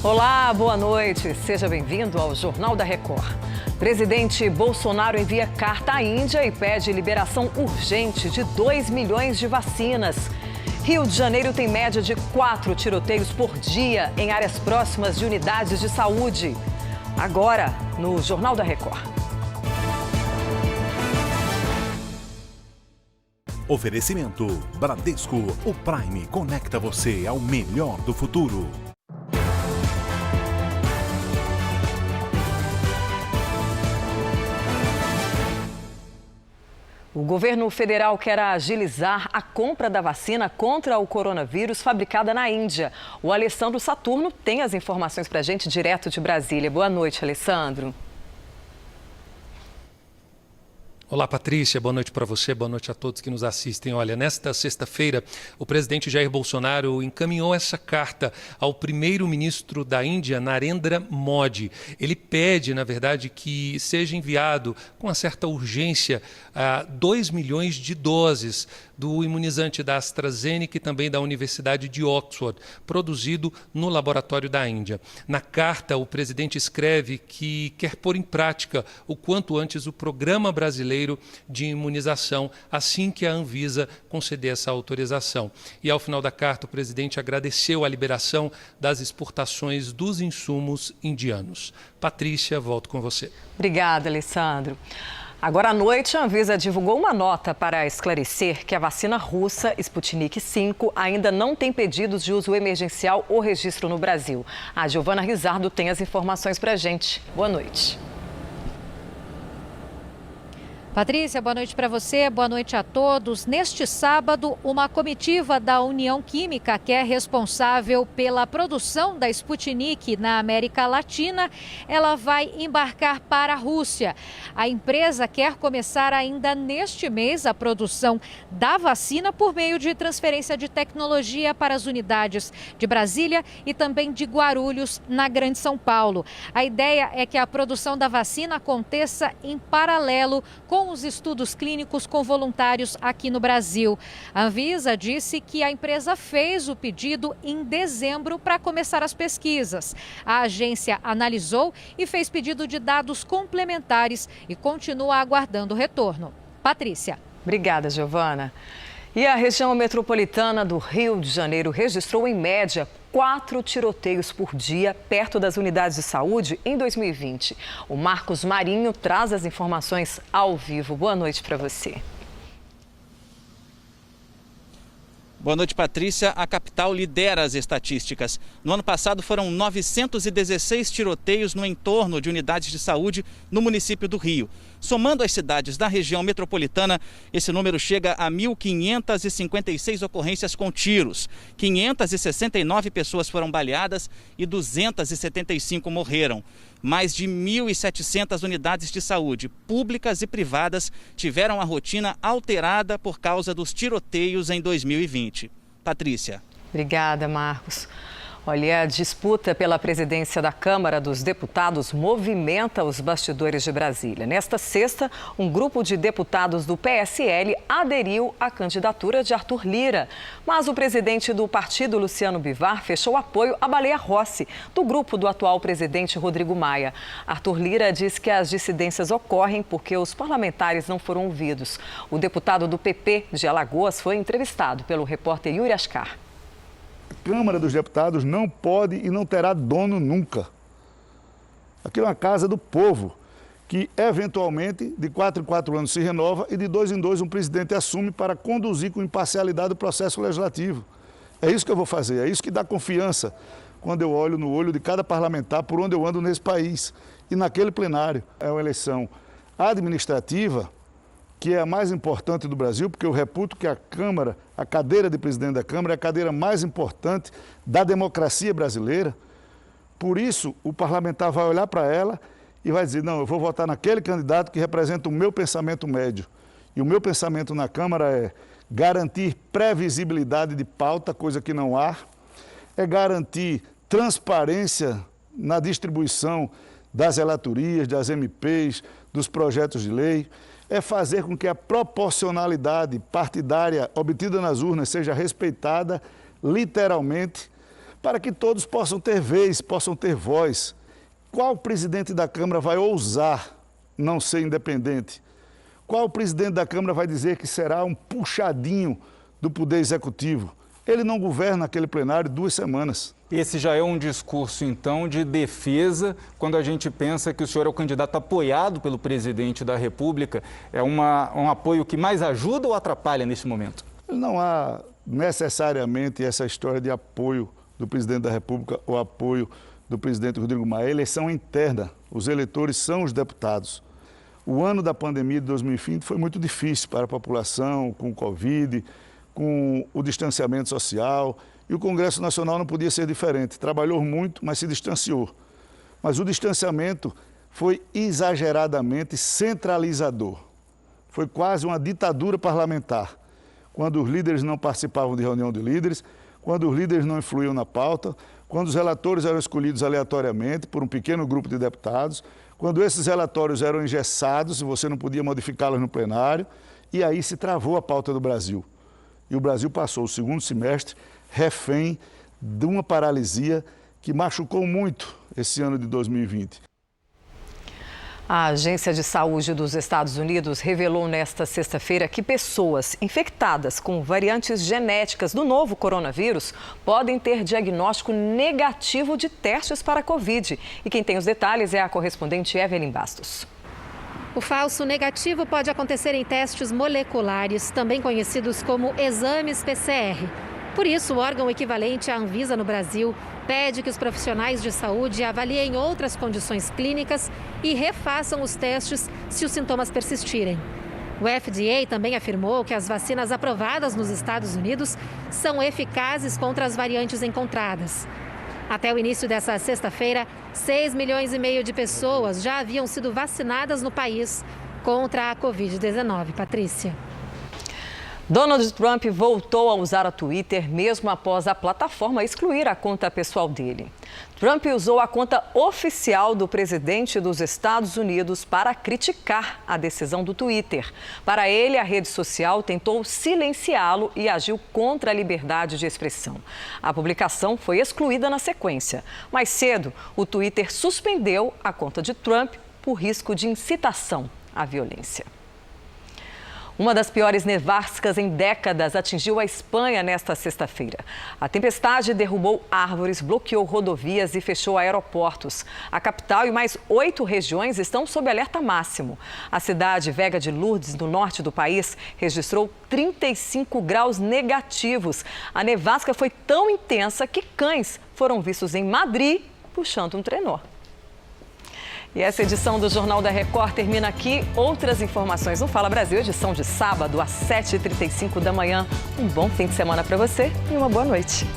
Olá, boa noite. Seja bem-vindo ao Jornal da Record. Presidente Bolsonaro envia carta à Índia e pede liberação urgente de 2 milhões de vacinas. Rio de Janeiro tem média de 4 tiroteios por dia em áreas próximas de unidades de saúde. Agora, no Jornal da Record. Oferecimento Bradesco. O Prime conecta você ao melhor do futuro. O governo federal quer agilizar a compra da vacina contra o coronavírus fabricada na Índia. O Alessandro Saturno tem as informações para a gente direto de Brasília. Boa noite, Alessandro. Olá, Patrícia. Boa noite para você, boa noite a todos que nos assistem. Olha, nesta sexta-feira, o presidente Jair Bolsonaro encaminhou essa carta ao primeiro-ministro da Índia, Narendra Modi. Ele pede, na verdade, que seja enviado com uma certa urgência 2 milhões de doses do imunizante da AstraZeneca e também da Universidade de Oxford, produzido no laboratório da Índia. Na carta, o presidente escreve que quer pôr em prática o quanto antes o Programa Brasileiro de Imunização, assim que a Anvisa conceder essa autorização. E ao final da carta, o presidente agradeceu a liberação das exportações dos insumos indianos. Patrícia, volto com você. Obrigada, Alessandro. Agora à noite, a Anvisa divulgou uma nota para esclarecer que a vacina russa Sputnik V ainda não tem pedidos de uso emergencial ou registro no Brasil. A Giovana Rizardo tem as informações para a gente. Boa noite. Patrícia, boa noite para você, boa noite a todos. Neste sábado, uma comitiva da União Química, que é responsável pela produção da Sputnik na América Latina, ela vai embarcar para a Rússia. A empresa quer começar ainda neste mês a produção da vacina por meio de transferência de tecnologia para as unidades de Brasília e também de Guarulhos, na Grande São Paulo. A ideia é que a produção da vacina aconteça em paralelo com os estudos clínicos com voluntários aqui no Brasil. A Anvisa disse que a empresa fez o pedido em dezembro para começar as pesquisas. A agência analisou e fez pedido de dados complementares e continua aguardando o retorno. Patrícia. Obrigada, Giovana. E a região metropolitana do Rio de Janeiro registrou, em média, 4 tiroteios por dia perto das unidades de saúde em 2020. O Marcos Marinho traz as informações ao vivo. Boa noite para você. Boa noite, Patrícia. A capital lidera as estatísticas. No ano passado foram 916 tiroteios no entorno de unidades de saúde no município do Rio. Somando as cidades da região metropolitana, esse número chega a 1.556 ocorrências com tiros. 569 pessoas foram baleadas e 275 morreram. Mais de 1.700 unidades de saúde, públicas e privadas, tiveram a rotina alterada por causa dos tiroteios em 2020. Patrícia. Obrigada, Marcos. Olha, a disputa pela presidência da Câmara dos Deputados movimenta os bastidores de Brasília. Nesta sexta, um grupo de deputados do PSL aderiu à candidatura de Arthur Lira. Mas o presidente do partido, Luciano Bivar, fechou apoio a Baleia Rossi, do grupo do atual presidente Rodrigo Maia. Arthur Lira diz que as dissidências ocorrem porque os parlamentares não foram ouvidos. O deputado do PP de Alagoas foi entrevistado pelo repórter Yuri Ascar. A Câmara dos Deputados não pode e não terá dono nunca. Aqui é uma casa do povo, que eventualmente de 4 em 4 anos se renova e de 2 em 2 um presidente assume para conduzir com imparcialidade o processo legislativo. É isso que eu vou fazer, é isso que dá confiança quando eu olho no olho de cada parlamentar por onde eu ando nesse país. E naquele plenário é uma eleição administrativa, que é a mais importante do Brasil, porque eu reputo que a Câmara, a cadeira de presidente da Câmara, é a cadeira mais importante da democracia brasileira. Por isso, o parlamentar vai olhar para ela e vai dizer, não, eu vou votar naquele candidato que representa o meu pensamento médio. E o meu pensamento na Câmara é garantir previsibilidade de pauta, coisa que não há, é garantir transparência na distribuição das relatorias, das MPs, dos projetos de lei, é fazer com que a proporcionalidade partidária obtida nas urnas seja respeitada literalmente, para que todos possam ter vez, possam ter voz. Qual presidente da Câmara vai ousar não ser independente? Qual presidente da Câmara vai dizer que será um puxadinho do Poder Executivo? Ele não governa aquele plenário 2 semanas. Esse já é um discurso, então, de defesa, quando a gente pensa que o senhor é o candidato apoiado pelo presidente da República. É um apoio que mais ajuda ou atrapalha nesse momento? Não há necessariamente essa história de apoio do presidente da República ou apoio do presidente Rodrigo Maia. A eleição é interna, os eleitores são os deputados. O ano da pandemia de 2020 foi muito difícil para a população, com o Covid, com o distanciamento social, e o Congresso Nacional não podia ser diferente. Trabalhou muito, mas se distanciou. Mas o distanciamento foi exageradamente centralizador. Foi quase uma ditadura parlamentar. Quando os líderes não participavam de reunião de líderes, quando os líderes não influíam na pauta, quando os relatores eram escolhidos aleatoriamente por um pequeno grupo de deputados, quando esses relatórios eram engessados e você não podia modificá-los no plenário, e aí se travou a pauta do Brasil. E o Brasil passou o segundo semestre refém de uma paralisia que machucou muito esse ano de 2020. A Agência de Saúde dos Estados Unidos revelou nesta sexta-feira que pessoas infectadas com variantes genéticas do novo coronavírus podem ter diagnóstico negativo de testes para a Covid. E quem tem os detalhes é a correspondente Evelyn Bastos. O falso negativo pode acontecer em testes moleculares, também conhecidos como exames PCR. Por isso, o órgão equivalente à Anvisa no Brasil pede que os profissionais de saúde avaliem outras condições clínicas e refaçam os testes se os sintomas persistirem. O FDA também afirmou que as vacinas aprovadas nos Estados Unidos são eficazes contra as variantes encontradas. Até o início dessa sexta-feira, 6,5 milhões de pessoas já haviam sido vacinadas no país contra a Covid-19. Patrícia. Donald Trump voltou a usar a Twitter mesmo após a plataforma excluir a conta pessoal dele. Trump usou a conta oficial do presidente dos Estados Unidos para criticar a decisão do Twitter. Para ele, a rede social tentou silenciá-lo e agiu contra a liberdade de expressão. A publicação foi excluída na sequência. Mais cedo, o Twitter suspendeu a conta de Trump por risco de incitação à violência. Uma das piores nevascas em décadas atingiu a Espanha nesta sexta-feira. A tempestade derrubou árvores, bloqueou rodovias e fechou aeroportos. A capital e mais 8 regiões estão sob alerta máximo. A cidade Vega de Lourdes, no norte do país, registrou 35 graus negativos. A nevasca foi tão intensa que cães foram vistos em Madrid puxando um trenó. E essa edição do Jornal da Record termina aqui. Outras informações no Fala Brasil, edição de sábado às 7h35 da manhã. Um bom fim de semana para você e uma boa noite.